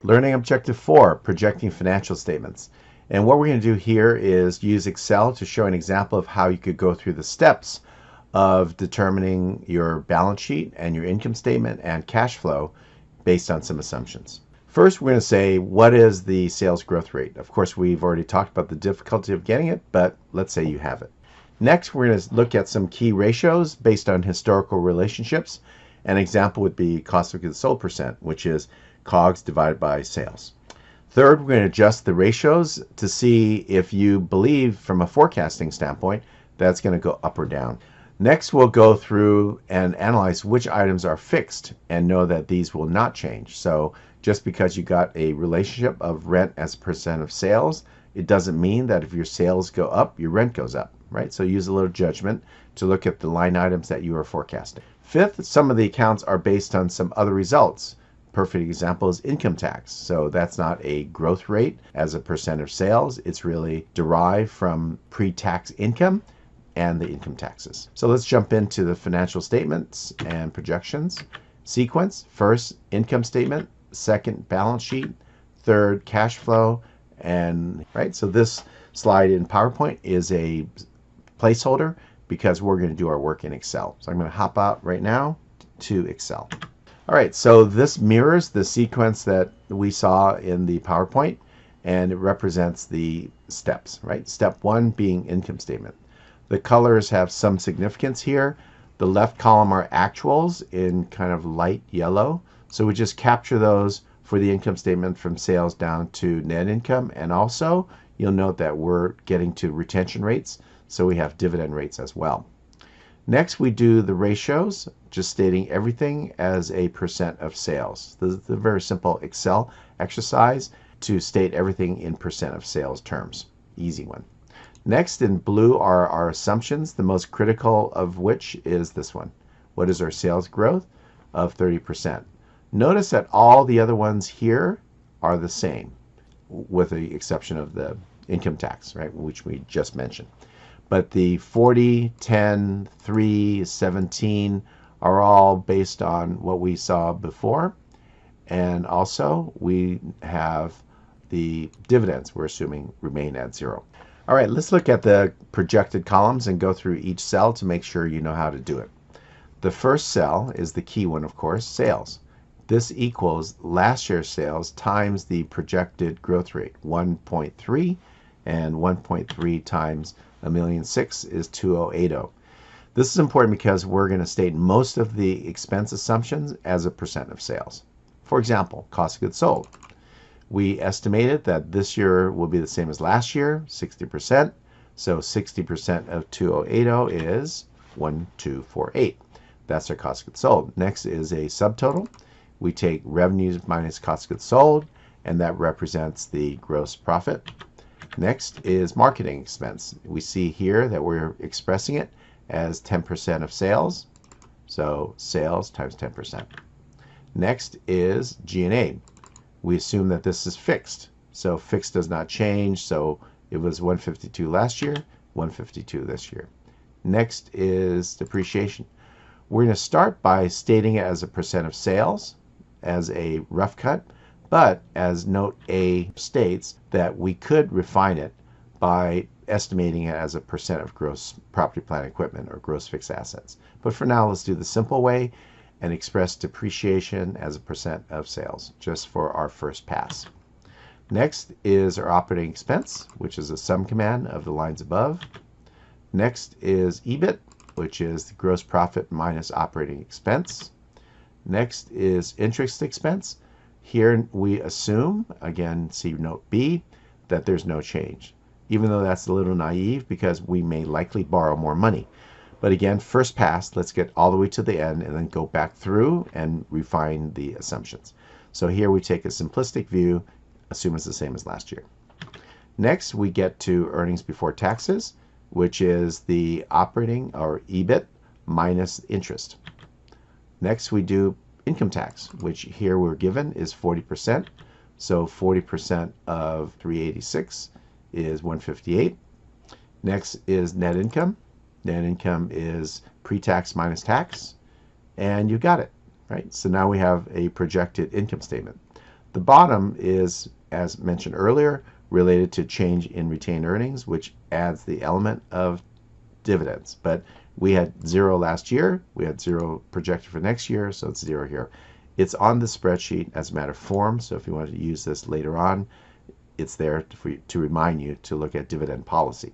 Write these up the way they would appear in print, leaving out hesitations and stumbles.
Learning Objective 4, Projecting Financial Statements. And what we're going to do here is use Excel to show an example of how you could go through the steps of determining your balance sheet and your income statement and cash flow based on some assumptions. First, we're going to say, what is the sales growth rate? Of course, we've already talked about the difficulty of getting it, but let's say you have it. Next, we're going to look at some key ratios based on historical relationships. An example would be cost of goods sold percent, which is COGS divided by sales. Third, we're going to adjust the ratios to see if you believe from a forecasting standpoint that's going to go up or down. Next, we'll go through and analyze which items are fixed and know that these will not change. So just because you got a relationship of rent as a percent of sales, it doesn't mean that if your sales go up, your rent goes up, right? So use a little judgment to look at the line items that you are forecasting. Fifth, some of the accounts are based on some other results. Perfect example is income tax. So that's not a growth rate as a percent of sales. It's really derived from pre-tax income and the income taxes. So let's jump into the financial statements and projections sequence. First, income statement. Second, balance sheet. Third, cash flow. And right, so this slide in PowerPoint is a placeholder because we're going to do our work in Excel. So I'm going to hop out right now to Excel. All right, so this mirrors the sequence that we saw in the PowerPoint, and it represents the steps, right? Step one being income statement. The colors have some significance here. The left column are actuals in kind of light yellow. So we just capture those for the income statement from sales down to net income. And also, you'll note that we're getting to retention rates, so we have dividend rates as well. Next, we do the ratios, just stating everything as a percent of sales. This is a very simple Excel exercise to state everything in percent of sales terms. Easy one. Next, in blue are our assumptions, the most critical of which is this one. What is our sales growth of 30%? Notice that all the other ones here are the same, with the exception of the income tax, right, which we just mentioned. But the 40, 10, 3, 17 are all based on what we saw before. And also we have the dividends we're assuming remain at 0. All right, let's look at the projected columns and go through each cell to make sure you know how to do it. The first cell is the key one, of course, sales. This equals last year's sales times the projected growth rate, 1.3, and 1.3 times 1,000,006 is 2,080. This is important because we're going to state most of the expense assumptions as a percent of sales. For example, cost of goods sold. We estimated that this year will be the same as last year, 60%. So 60% of 2,080 is 1,248. That's our cost of goods sold. Next is a subtotal. We take revenues minus cost of goods sold, and that represents the gross profit. Next is marketing expense. We see here that we're expressing it as 10% of sales. So sales times 10%. Next is G&A. We assume that this is fixed. So fixed does not change. So it was 152 last year, 152 this year. Next is depreciation. We're going to start by stating it as a percent of sales as a rough cut. But as note A states, that we could refine it by estimating it as a percent of gross property, plant, equipment, or gross fixed assets. But for now, let's do the simple way and express depreciation as a percent of sales, just for our first pass. Next is our operating expense, which is a sum command of the lines above. Next is EBIT, which is the gross profit minus operating expense. Next is interest expense. Here we assume, again, see note B, that there's no change, even though that's a little naive because we may likely borrow more money. But again, first pass, let's get all the way to the end and then go back through and refine the assumptions. So here we take a simplistic view, assume it's the same as last year. Next, we get to earnings before taxes, which is the operating or EBIT minus interest. Next, we do income tax, which here we're given is 40%. So 40% of 386 is 158. Next is net income. Net income is pre-tax minus tax. And you got it, right? So now we have a projected income statement. The bottom is, as mentioned earlier, related to change in retained earnings, which adds the element of dividends. But we had 0 last year, we had 0 projected for next year, so it's 0 here. It's on the spreadsheet as a matter of form, so if you want to use this later on, it's there to remind you to look at dividend policy.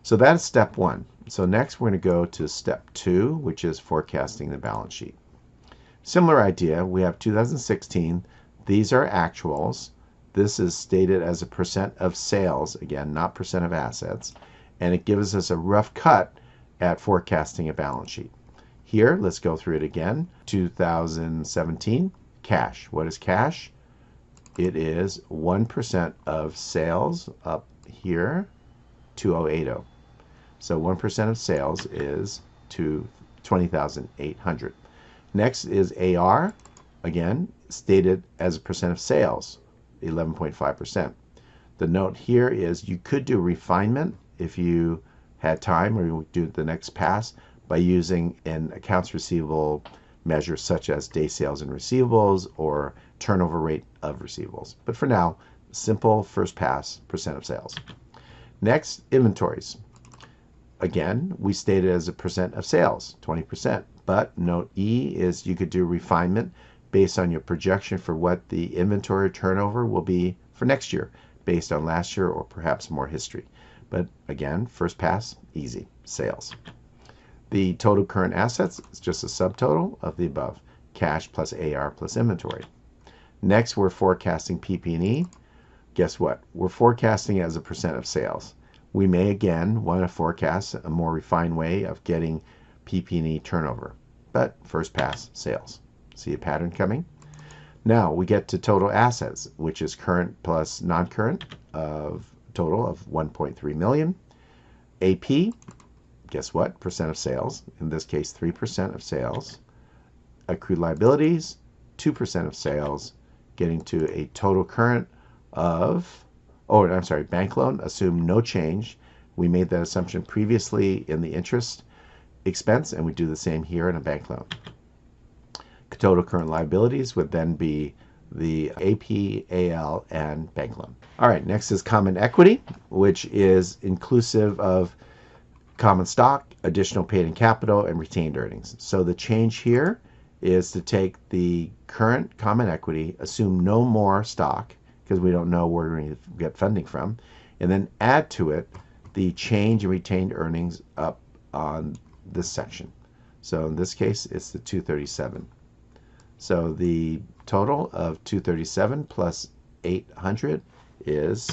So that is step 1. So next we're going to go to step 2, which is forecasting the balance sheet. Similar idea, we have 2016. These are actuals. This is stated as a percent of sales, again, not percent of assets, and it gives us a rough cut at forecasting a balance sheet. Here, let's go through it again. 2017, cash. What is cash? It is 1% of sales up here, 2080. So 1% of sales is to 20,800. Next is AR, again, stated as a percent of sales, 11.5%. The note here is you could do refinement if you had time, or you do the next pass by using an accounts receivable measure such as day sales and receivables or turnover rate of receivables. But for now, simple first pass, percent of sales. Next, inventories. Again, we stated as a percent of sales, 20%. But note E is you could do refinement based on your projection for what the inventory turnover will be for next year, based on last year or perhaps more history. But again, first pass, easy, sales. The total current assets is just a subtotal of the above, cash plus AR plus inventory. Next, we're forecasting PP&E. Guess what? We're forecasting as a percent of sales. We may again want to forecast a more refined way of getting PP&E turnover, but first pass, sales. See a pattern coming? Now we get to total assets, which is current plus non-current of total of 1.3 million. AP, guess what? Percent of sales. In this case, 3% of sales. Accrued liabilities, 2% of sales, getting to a total current of, bank loan, assume no change. We made that assumption previously in the interest expense, and we do the same here in a bank loan. Total current liabilities would then be the AP, AL, and bank loan. All right, next is common equity, which is inclusive of common stock, additional paid-in capital, and retained earnings. So the change here is to take the current common equity, assume no more stock, because we don't know where we're going to get funding from, and then add to it the change in retained earnings up on this section. So in this case, it's the 237. So the total of 237 plus 800 is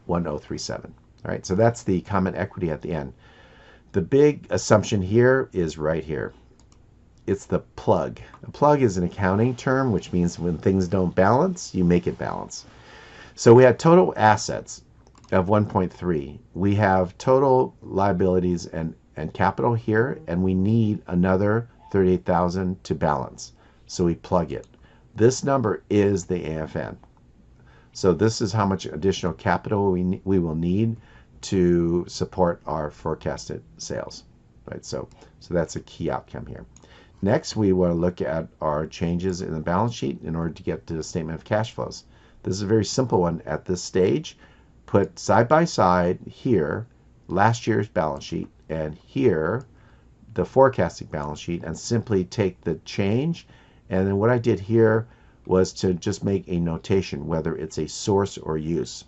1037. All right, so that's the common equity at the end. The big assumption here is right here. It's the plug. A plug is an accounting term, which means when things don't balance, you make it balance. So we have total assets of 1.3. We have total liabilities and capital here, and we need another 38,000 to balance. So we plug it. This number is the AFN. So this is how much additional capital we will need to support our forecasted sales. Right? So that's a key outcome here. Next, we want to look at our changes in the balance sheet in order to get to the statement of cash flows. This is a very simple one at this stage. Put side by side here last year's balance sheet and here the forecasting balance sheet, and simply take the change. And then what I did here was to just make a notation, whether it's a source or use.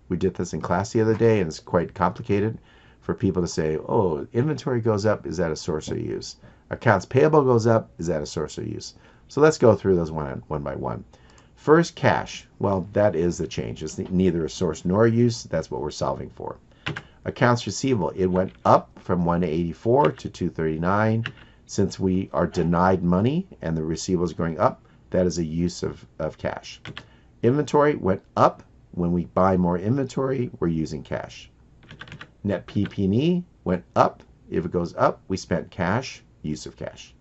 We did this in class the other day, and it's quite complicated for people to say, oh, inventory goes up, is that a source or use? Accounts payable goes up, is that a source or use? So let's go through those one by one. First, cash. Well, that is the change. It's neither a source nor a use. That's what we're solving for. Accounts receivable, it went up from 184 to 239. Since we are denied money and the receivable is going up, that is a use of cash. Inventory went up. When we buy more inventory, we're using cash. Net PP&E went up. If it goes up, we spent cash, use of cash.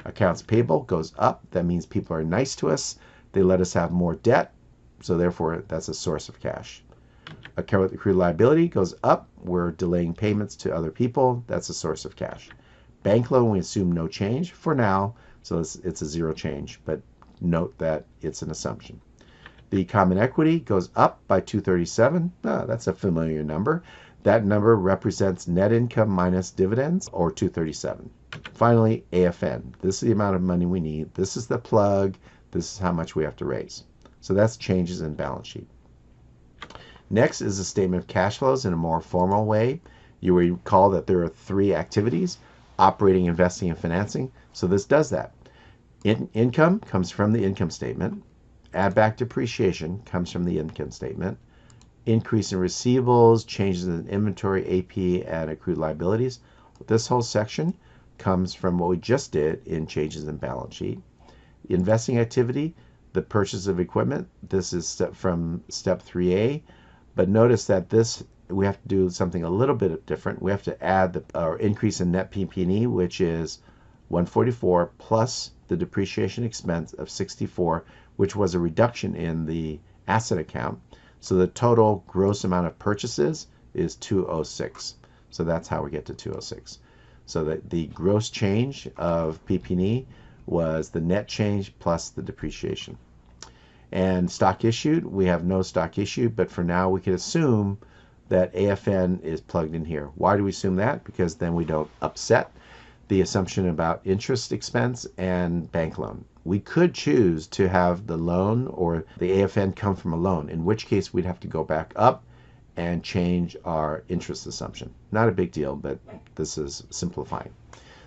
Accounts payable goes up. That means people are nice to us. They let us have more debt, so therefore that's a source of cash. Accrued liability goes up. We're delaying payments to other people. That's a source of cash. Bank loan, we assume no change for now, so it's a zero change, but note that it's an assumption. The common equity goes up by 237. That's a familiar number. That number represents net income minus dividends, or 237. Finally, AFN. This is the amount of money we need. This is the plug. This is how much we have to raise. So that's changes in balance sheet. Next is a statement of cash flows in a more formal way. You recall that there are three activities: operating, investing, and financing. So this does that. Income comes from the income statement. Add back depreciation comes from the income statement. Increase in receivables, changes in inventory, AP, and accrued liabilities. This whole section comes from what we just did in changes in balance sheet. Investing activity, the purchase of equipment. This is from step 3A. But notice that this, we have to do something a little bit different. We have to add our increase in net PP&E, which is 144, plus the depreciation expense of 64, which was a reduction in the asset account. So the total gross amount of purchases is 206. So that's how we get to 206. So that the gross change of PP&E was the net change plus the depreciation. And stock issued, we have no stock issued, but for now we could assume that AFN is plugged in here. Why do we assume that? Because then we don't upset the assumption about interest expense and bank loan. We could choose to have the loan or the AFN come from a loan, in which case we'd have to go back up and change our interest assumption. Not a big deal, but this is simplifying.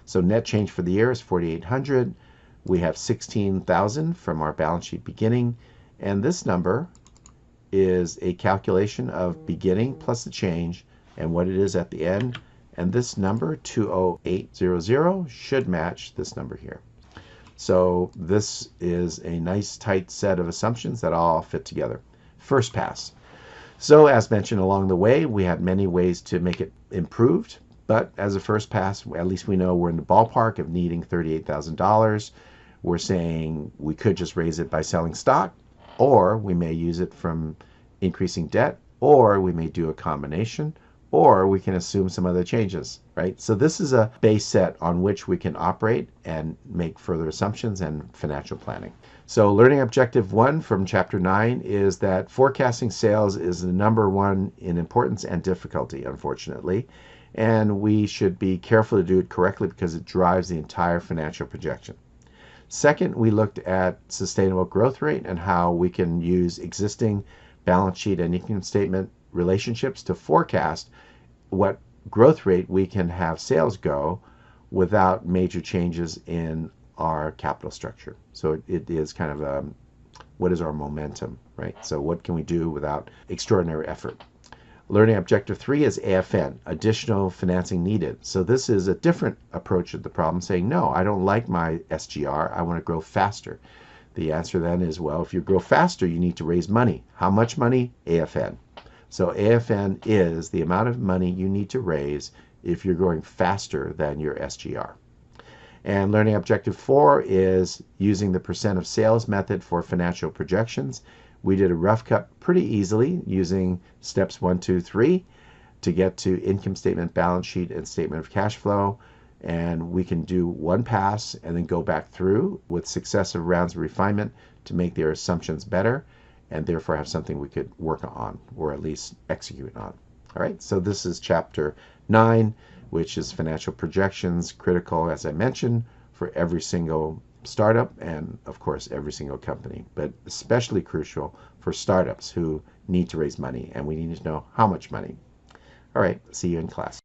So net change for the year is 4,800. We have 16,000 from our balance sheet beginning, and this number is a calculation of beginning plus the change and what it is at the end. And this number, 20800, should match this number here. So this is a nice tight set of assumptions that all fit together. First pass. So as mentioned along the way, we had many ways to make it improved, but as a first pass, at least we know we're in the ballpark of needing $38,000. We're saying we could just raise it by selling stock, or we may use it from increasing debt, or we may do a combination, or we can assume some other changes, right? So this is a base set on which we can operate and make further assumptions and financial planning. So learning objective 1 from chapter 9 is that forecasting sales is the number one in importance and difficulty, unfortunately. And we should be careful to do it correctly because it drives the entire financial projection. Second, we looked at sustainable growth rate and how we can use existing balance sheet and income statement relationships to forecast what growth rate we can have sales go without major changes in our capital structure. So it is kind of what is our momentum, right? So what can we do without extraordinary effort? Learning objective 3 is AFN, additional financing needed. So this is a different approach of the problem, saying, no, I don't like my SGR. I want to grow faster. The answer then is, well, if you grow faster, you need to raise money. How much money? AFN. So AFN is the amount of money you need to raise if you're growing faster than your SGR. And learning objective 4 is using the percent of sales method for financial projections. We did a rough cut pretty easily using steps 1, 2, 3 to get to income statement, balance sheet, and statement of cash flow. And we can do one pass and then go back through with successive rounds of refinement to make their assumptions better, and therefore have something we could work on or at least execute on. All right, so this is chapter 9, which is financial projections, critical, as I mentioned, for every single startup and, of course, every single company, but especially crucial for startups who need to raise money, and we need to know how much money. All right, see you in class.